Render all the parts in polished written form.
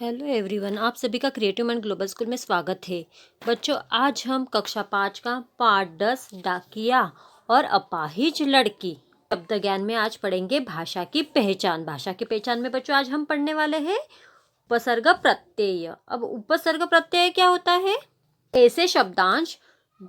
Hello everyone, आप सभी का क्रिएटिव माइंड ग्लोबल स्कूल में स्वागत है। बच्चों, आज हम कक्षा 5 का पाठ 10 डाकिया और अपाहिज लड़की शब्द ज्ञान में आज पढ़ेंगे भाषा की पहचान। भाषा की पहचान में बच्चों आज हम पढ़ने वाले हैं उपसर्ग प्रत्यय। अब उपसर्ग प्रत्यय क्या होता है? ऐसे शब्दांश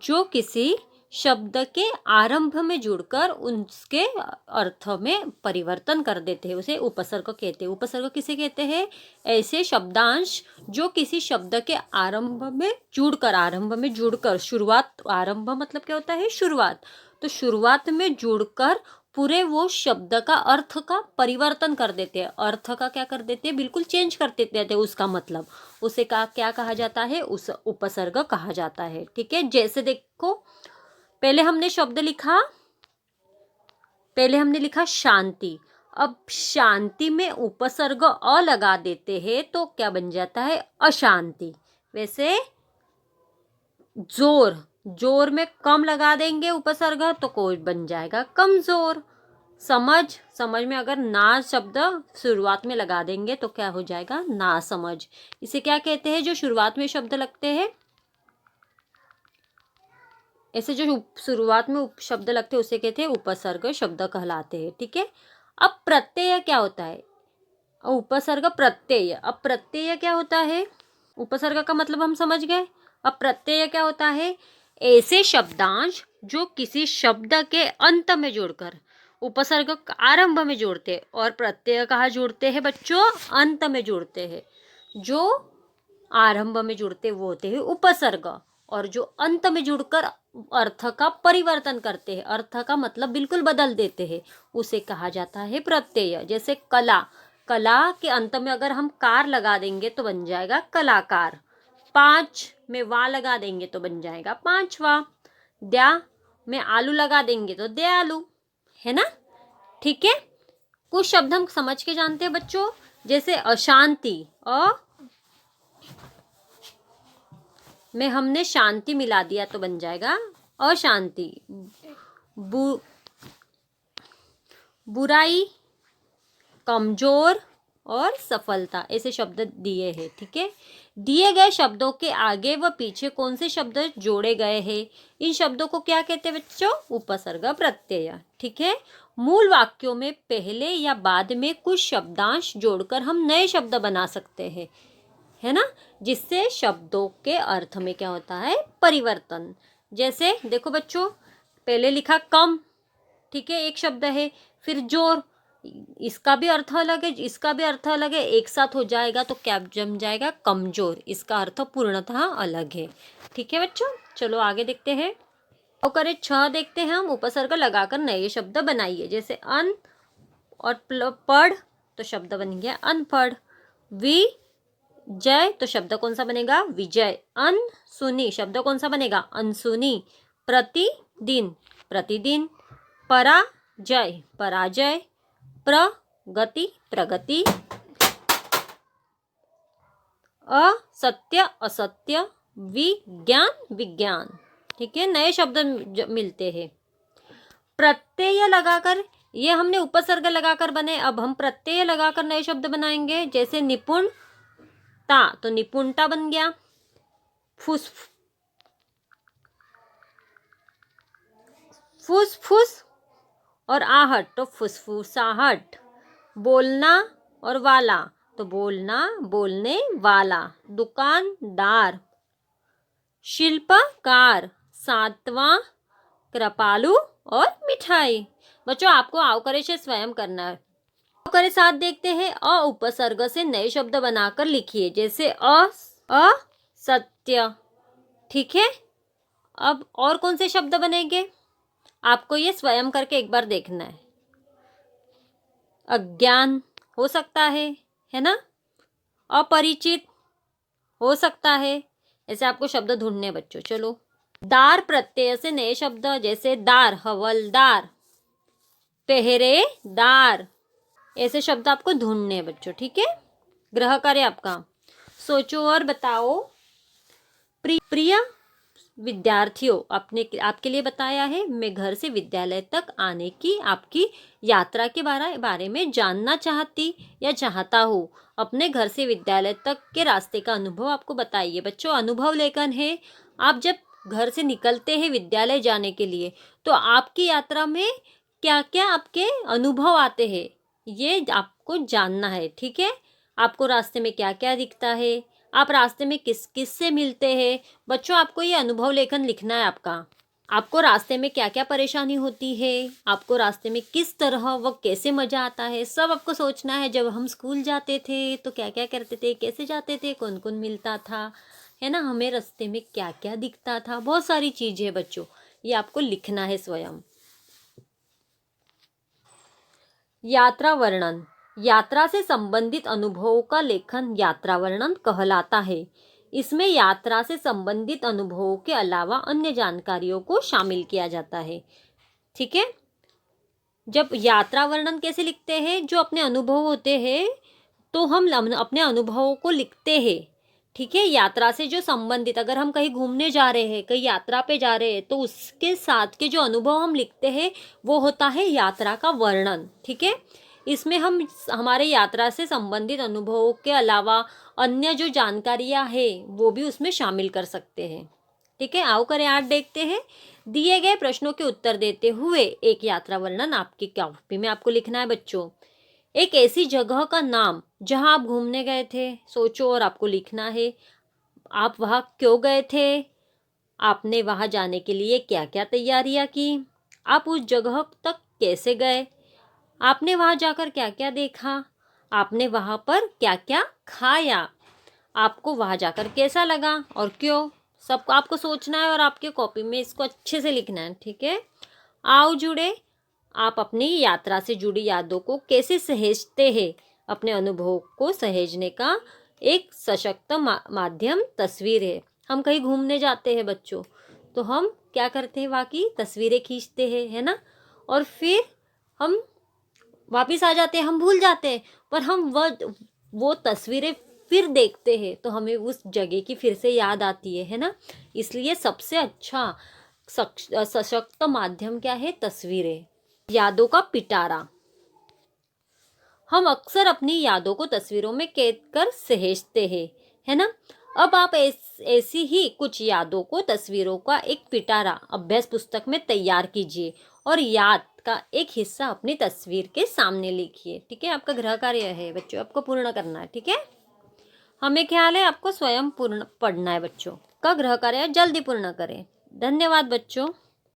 जो किसी शब्द के आरंभ में जुड़कर उसके अर्थ में परिवर्तन कर देते हैं, उसे उपसर्ग कहते हैं। उपसर्ग किसे कहते हैं? ऐसे शब्दांश जो किसी शब्द के आरंभ में जुड़कर शुरुआत, आरंभ मतलब क्या होता है? शुरुआत। तो शुरुआत में जुड़कर पूरे वो शब्द का अर्थ का परिवर्तन कर देते हैं। अर्थ का क्या कर देते हैं? बिल्कुल चेंज कर देते हैं उसका मतलब। उसे क्या कहा जाता है? उस उपसर्ग कहा जाता है। ठीक है, जैसे देखो, पहले हमने लिखा शांति। अब शांति में उपसर्ग अ लगा देते हैं तो क्या बन जाता है? अशांति। वैसे जोर में कम लगा देंगे उपसर्ग तो कोई बन जाएगा कमजोर। समझ में अगर ना शब्द शुरुआत में लगा देंगे तो क्या हो जाएगा? ना समझ। इसे क्या कहते हैं? जो शुरुआत में शब्द लगते हैं, ऐसे जो शुरुआत में शब्द लगते हैं उसे कहते हैं उपसर्ग शब्द कहलाते हैं। ठीक है, अब प्रत्यय क्या होता है? उपसर्ग प्रत्यय। अब प्रत्यय क्या होता है? उपसर्ग का मतलब हम समझ गए। अब प्रत्यय क्या होता है? ऐसे शब्दांश जो किसी शब्द के अंत में जोड़कर उपसर्ग आरंभ में जोड़ते हैं, और प्रत्यय कहाँ जोड़ते हैं बच्चों? अंत में जोड़ते हैं। जो आरंभ में जुड़ते वो होते हैं उपसर्ग, और जो अंत में जुड़कर अर्थ का परिवर्तन करते हैं, अर्थ का मतलब बिल्कुल बदल देते हैं, उसे कहा जाता है प्रत्यय। जैसे कला के अंत में अगर हम कार लगा देंगे तो बन जाएगा कलाकार। 5 में वा लगा देंगे तो बन जाएगा पांचवा। द्या में आलू लगा देंगे तो दयालु, है ना? ठीक है, कुछ शब्द हम समझ के जानते हैं बच्चों। जैसे अशांति, में हमने शांति मिला दिया तो बन जाएगा अशांति। बुराई, कमजोर और सफलता, ऐसे शब्द दिए हैं। ठीक है, दिए गए शब्दों के आगे व पीछे कौन से शब्द जोड़े गए हैं, इन शब्दों को क्या कहते हैं बच्चों? उपसर्ग प्रत्यय। ठीक है, मूल वाक्यों में पहले या बाद में कुछ शब्दांश जोड़कर हम नए शब्द बना सकते हैं, है ना? जिससे शब्दों के अर्थ में क्या होता है? परिवर्तन। जैसे देखो बच्चों, पहले लिखा कम, ठीक है, एक शब्द है। फिर जोर, इसका भी अर्थ अलग है, इसका भी अर्थ अलग है, एक साथ हो जाएगा तो क्या जम जाएगा? कमजोर। इसका अर्थ पूर्णतः अलग है। ठीक है बच्चों, चलो आगे देखते हैं। और करें 6 देखते हैं हम। उपसर्ग लगाकर नए शब्द बनाइए। जैसे अन और पढ़ तो शब्द बन गया अनपढ़। जय तो शब्द कौन सा बनेगा? विजय। अनसुनी शब्द कौन सा बनेगा? अनसुनी। प्रतिदिन। पराजय। प्रगति। असत्य। विज्ञान। ठीक है, नए शब्द मिलते हैं प्रत्यय लगाकर। ये हमने उपसर्ग लगाकर बने, अब हम प्रत्यय लगाकर नए शब्द बनाएंगे। जैसे निपुणता तो निपुणता बन गया। फुसफुस और आहट तो फुसफुसाहट। बोलना और वाला तो बोलने वाला। दुकानदार। शिल्पकार। सातवां कृपालु और मिठाई। बच्चों, आपको आवकरे से स्वयं करना है। आवकरे साथ देखते हैं। अ उपसर्ग से नए शब्द बनाकर लिखिए। जैसे असत्य। ठीक है, अब और कौन से शब्द बनेंगे आपको ये स्वयं करके एक बार देखना है। अज्ञान हो सकता है ना? अपरिचित हो सकता है। ऐसे आपको शब्द ढूंढने हैं बच्चों। चलो, दार प्रत्यय से नए शब्द। जैसे दार, हवलदार, पहरेदार, ऐसे शब्द आपको ढूंढने हैं बच्चों। ठीक है, गृह कार्य आपका। सोचो और बताओ। प्रिय विद्यार्थियों आपके लिए बताया है। मैं घर से विद्यालय तक आने की आपकी यात्रा के बारे में जानना चाहती या चाहता हूँ। अपने घर से विद्यालय तक के रास्ते का अनुभव आपको बताइए। बच्चों, अनुभव लेखन है। आप जब घर से निकलते हैं विद्यालय जाने के लिए, तो आपकी यात्रा में क्या क्या आपके अनुभव आते हैं, ये आपको जानना है। ठीक है, आपको रास्ते में क्या क्या दिखता है, आप रास्ते में किस किस से मिलते हैं। बच्चों, आपको ये अनुभव लेखन लिखना है आपका। आपको रास्ते में क्या क्या परेशानी होती है, आपको रास्ते में किस तरह व कैसे मज़ा आता है, सब आपको सोचना है। जब हम स्कूल जाते थे तो क्या क्या करते थे, कैसे जाते थे, कौन कौन मिलता था, है ना, हमें रास्ते में क्या क्या दिखता था, बहुत सारी चीज़ें है बच्चों, ये आपको लिखना है स्वयं। यात्रा वर्णन। यात्रा से संबंधित अनुभवों का लेखन यात्रा वर्णन कहलाता है। इसमें यात्रा से संबंधित अनुभवों के अलावा अन्य जानकारियों को शामिल किया जाता है। ठीक है, जब यात्रा वर्णन कैसे लिखते हैं, जो अपने अनुभव होते हैं तो हम अपने अनुभवों को लिखते हैं। ठीक है, यात्रा से जो संबंधित, अगर हम कहीं घूमने जा रहे हैं, कहीं यात्रा पे जा रहे हैं, तो उसके साथ के जो अनुभव हम लिखते हैं वो होता है यात्रा का वर्णन। ठीक है, इसमें हम हमारे यात्रा से संबंधित अनुभवों के अलावा अन्य जो जानकारियां हैं वो भी उसमें शामिल कर सकते हैं। ठीक है, आओ करें, आज देखते हैं। दिए गए प्रश्नों के उत्तर देते हुए एक यात्रा वर्णन आपकी कॉपी में आपको लिखना है बच्चों। एक ऐसी जगह का नाम जहां आप घूमने गए थे, सोचो और आपको लिखना है। आप वहां क्यों गए थे, आपने वहां जाने के लिए क्या क्या तैयारियां की, आप उस जगह तक कैसे गए, आपने वहां जाकर क्या क्या देखा, आपने वहां पर क्या क्या खाया, आपको वहां जाकर कैसा लगा और क्यों, सब आपको सोचना है और आपके कॉपी में इसको अच्छे से लिखना है। ठीक है, आओ जुड़े। आप अपनी यात्रा से जुड़ी यादों को कैसे सहेजते हैं। अपने अनुभवों को सहेजने का एक सशक्त माध्यम तस्वीर है। हम कहीं घूमने जाते हैं बच्चों, तो हम क्या करते हैं, वहाँ की तस्वीरें खींचते हैं, है ना, और फिर हम वापिस आ जाते हैं, हम भूल जाते हैं, पर हम वो तस्वीरें फिर देखते हैं तो हमें उस जगह की फिर से याद आती है ना। इसलिए सबसे अच्छा सशक्त माध्यम क्या है, तस्वीरें। यादों का पिटारा। हम अक्सर अपनी यादों को तस्वीरों में कैद कर सहेजते हैं, है ना। अब आप ऐसी ही कुछ यादों को तस्वीरों का एक पिटारा अभ्यास पुस्तक में तैयार कीजिए और याद का एक हिस्सा अपनी तस्वीर के सामने लिखिए। ठीक है, आपका गृह कार्य है बच्चों, आपको पूर्ण करना है। ठीक है, हमें ख्याल है आपको स्वयं पूर्ण पढ़ना है बच्चों, का गृह कार्य जल्दी पूर्ण करें। धन्यवाद बच्चों।